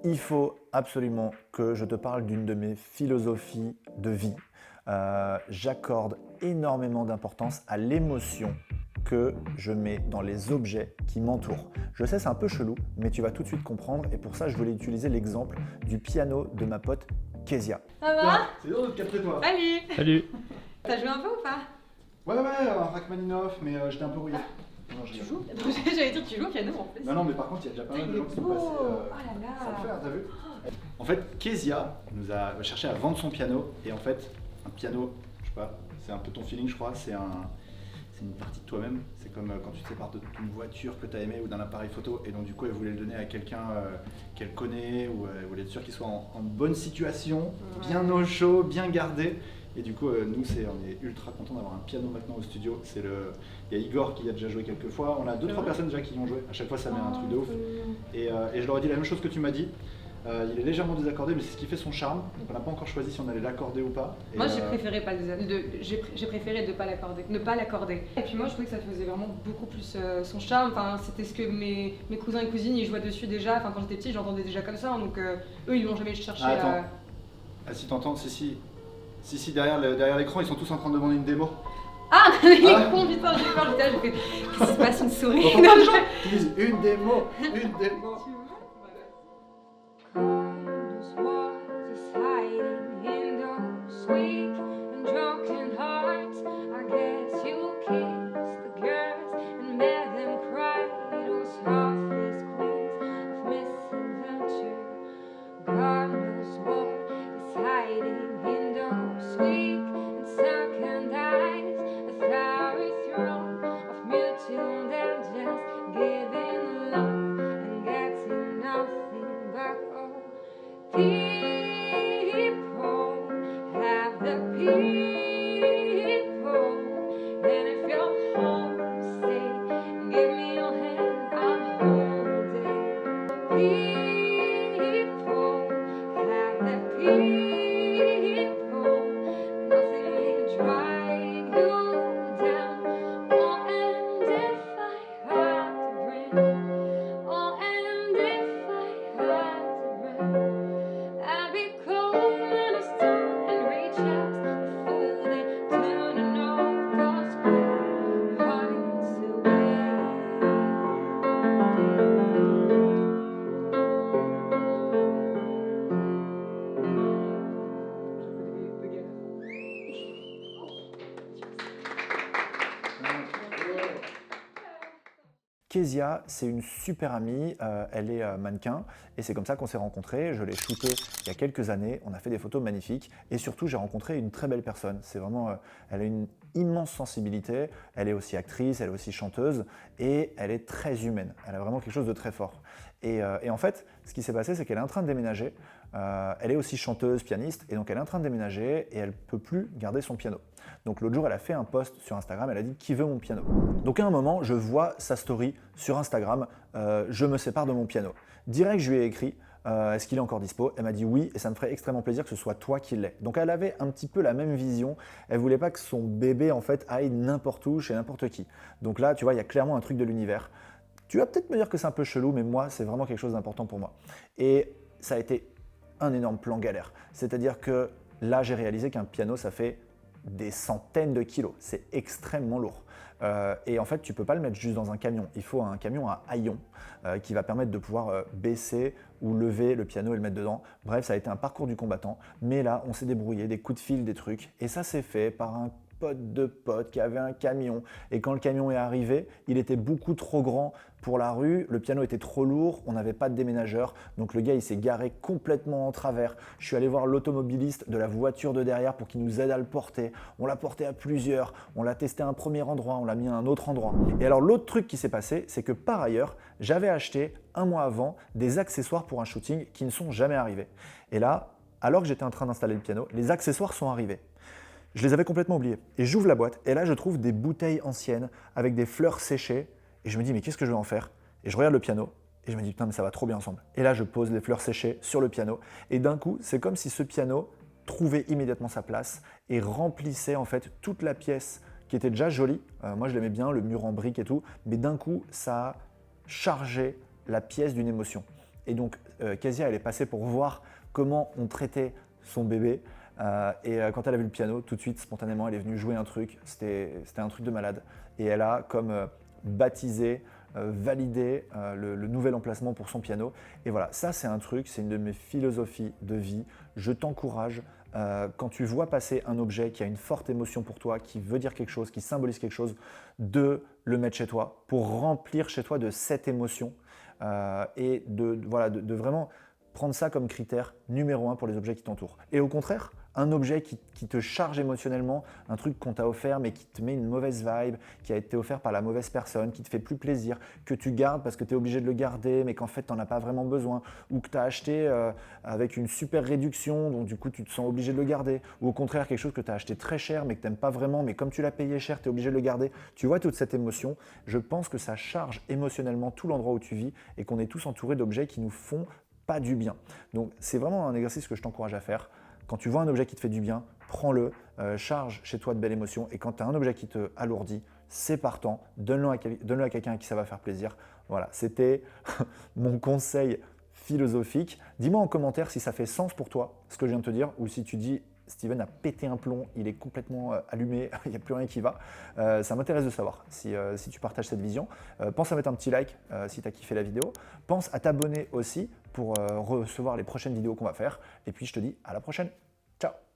il faut absolument que je te parle d'une de mes philosophies de vie. J'accorde énormément d'importance à l'émotion que je mets dans les objets qui m'entourent. Je sais, c'est un peu chelou, mais tu vas tout de suite comprendre et pour ça, je voulais utiliser l'exemple du piano de ma pote Kezia. Ça va? C'est dur de te capter toi. Salut! Salut. T'as joué un peu ou pas? Ouais, un Rachmaninoff, mais j'étais un peu rouillé. Non, je Tu rigole. joues? J'allais dire tu joues au piano en plus. Non, mais par contre, il y a déjà pas mal de gens qui sont passés. Oh là là! Ça le faire, t'as vu? En fait, Kezia nous a cherché à vendre son piano, et en fait, un piano, je sais pas, c'est un peu ton feeling, je crois, c'est une partie de toi-même. C'est comme quand tu te sépares d'une voiture que tu as aimée ou d'un appareil photo, et donc du coup, elle voulait le donner à quelqu'un qu'elle connaît, ou elle voulait être sûre qu'il soit en bonne situation, bien au chaud, bien gardé. Et du coup, nous, on est ultra contents d'avoir un piano maintenant au studio. Il y a Igor qui y a déjà joué quelques fois. On a 2-3 personnes déjà qui y ont joué. À chaque fois, ça met un truc de ouf. Et je leur ai dit la même chose que tu m'as dit. Il est légèrement désaccordé, mais c'est ce qui fait son charme. Donc on n'a pas encore choisi si on allait l'accorder ou pas. Et Moi j'ai préféré pas j'ai préféré de pas l'accorder, ne pas l'accorder. Et puis moi je trouvais que ça faisait vraiment beaucoup plus son charme. Enfin c'était ce que mes cousins et cousines ils jouaient dessus déjà. Enfin quand j'étais petite j'entendais déjà comme ça. Donc eux ils l'ont jamais cherché. Attends. Ah si t'entends, si derrière l'écran ils sont tous en train de demander une démo. Ah mais il est con putain j'ai peur j'étais là j'ai fait qu'est-ce qui se passe une souris? T'entends pas les gens qui disent une démo. Cold was just hiding in those weak and drunken hearts. I guess you kissed the girls and made them cry. Those heartless queens of misadventure. God knows what is hiding in those weak and sunken eyes. A flowery throne of mutual and just giving love and getting nothing back. People have the people. And if you're homesick, give me your hand, I'll hold it. People have the people. Nothing will drag you down. Oh, and if I had to bring, oh, and if I had to bring. I'd be cold in a storm and reach out the fool and turning off those cold hearts away. Kezia, c'est une super amie, elle est mannequin et c'est comme ça qu'on s'est rencontrés. Je l'ai shootée il y a quelques années, on a fait des photos magnifiques et surtout j'ai rencontré une très belle personne. C'est vraiment, elle a une immense sensibilité, elle est aussi actrice, elle est aussi chanteuse et elle est très humaine. Elle a vraiment quelque chose de très fort. Et en fait, ce qui s'est passé, c'est qu'elle est en train de déménager. Elle est aussi chanteuse, pianiste, et donc elle est en train de déménager et elle ne peut plus garder son piano. Donc l'autre jour, elle a fait un post sur Instagram, elle a dit « Qui veut mon piano ?» Donc à un moment, je vois sa story sur Instagram « Je me sépare de mon piano ». Direct, je lui ai écrit « Est-ce qu'il est encore dispo ?» Elle m'a dit « Oui » et ça me ferait extrêmement plaisir que ce soit toi qui l'aies. Donc elle avait un petit peu la même vision, elle voulait pas que son bébé en fait aille n'importe où, chez n'importe qui. Donc là, tu vois, il y a clairement un truc de l'univers. Tu vas peut-être me dire que c'est un peu chelou, mais moi, c'est vraiment quelque chose d'important pour moi. Et ça a été un énorme plan galère. C'est-à-dire que là, j'ai réalisé qu'un piano, ça fait des centaines de kilos. C'est extrêmement lourd. Et en fait, tu ne peux pas le mettre juste dans un camion. Il faut un camion à haillons qui va permettre de pouvoir baisser ou lever le piano et le mettre dedans. Bref, ça a été un parcours du combattant. Mais là, on s'est débrouillé, des coups de fil, des trucs. Et ça s'est fait par un pote de pote qui avait un camion. Et quand le camion est arrivé, il était beaucoup trop grand pour la rue, le piano était trop lourd, on n'avait pas de déménageur, donc le gars il s'est garé complètement en travers. Je suis allé voir l'automobiliste de la voiture de derrière pour qu'il nous aide à le porter. On l'a porté à plusieurs, on l'a testé à un premier endroit, on l'a mis à un autre endroit. Et alors l'autre truc qui s'est passé, c'est que par ailleurs, j'avais acheté un mois avant des accessoires pour un shooting qui ne sont jamais arrivés. Et là, alors que j'étais en train d'installer le piano, les accessoires sont arrivés. Je les avais complètement oubliés. Et j'ouvre la boîte et là je trouve des bouteilles anciennes avec des fleurs séchées. Et je me dis mais qu'est-ce que je vais en faire? Et je regarde le piano et je me dis putain mais ça va trop bien ensemble. Et là je pose les fleurs séchées sur le piano et d'un coup c'est comme si ce piano trouvait immédiatement sa place et remplissait en fait toute la pièce qui était déjà jolie. Moi je l'aimais bien, le mur en briques et tout, mais d'un coup ça a chargé la pièce d'une émotion. Et donc Kezia, elle est passée pour voir comment on traitait son bébé. Quand elle a vu le piano, tout de suite, spontanément, elle est venue jouer un truc. C'était un truc de malade. Et elle a comme baptisé, validé le nouvel emplacement pour son piano. Et voilà, ça c'est un truc, c'est une de mes philosophies de vie. Je t'encourage, quand tu vois passer un objet qui a une forte émotion pour toi, qui veut dire quelque chose, qui symbolise quelque chose, de le mettre chez toi pour remplir chez toi de cette émotion et de vraiment prendre ça comme critère numéro 1 pour les objets qui t'entourent. Et au contraire, un objet qui te charge émotionnellement, un truc qu'on t'a offert mais qui te met une mauvaise vibe, qui a été offert par la mauvaise personne, qui te fait plus plaisir, que tu gardes parce que tu es obligé de le garder mais qu'en fait tu n'en as pas vraiment besoin, ou que tu as acheté avec une super réduction donc du coup tu te sens obligé de le garder, ou au contraire quelque chose que tu as acheté très cher mais que tu n'aimes pas vraiment mais comme tu l'as payé cher tu es obligé de le garder. Tu vois toute cette émotion, je pense que ça charge émotionnellement tout l'endroit où tu vis et qu'on est tous entourés d'objets qui nous font pas du bien. Donc c'est vraiment un exercice que je t'encourage à faire. Quand tu vois un objet qui te fait du bien, prends-le, charge chez toi de belles émotions. Et quand tu as un objet qui te alourdit, c'est partant, donne-le à quelqu'un à qui ça va faire plaisir. Voilà, c'était mon conseil philosophique. Dis-moi en commentaire si ça fait sens pour toi, ce que je viens de te dire, ou si tu dis Steven a pété un plomb, il est complètement allumé, il n'y a plus rien qui va. Ça m'intéresse de savoir si tu partages cette vision. Pense à mettre un petit like si tu as kiffé la vidéo. Pense à t'abonner aussi pour recevoir les prochaines vidéos qu'on va faire. Et puis je te dis à la prochaine. Ciao!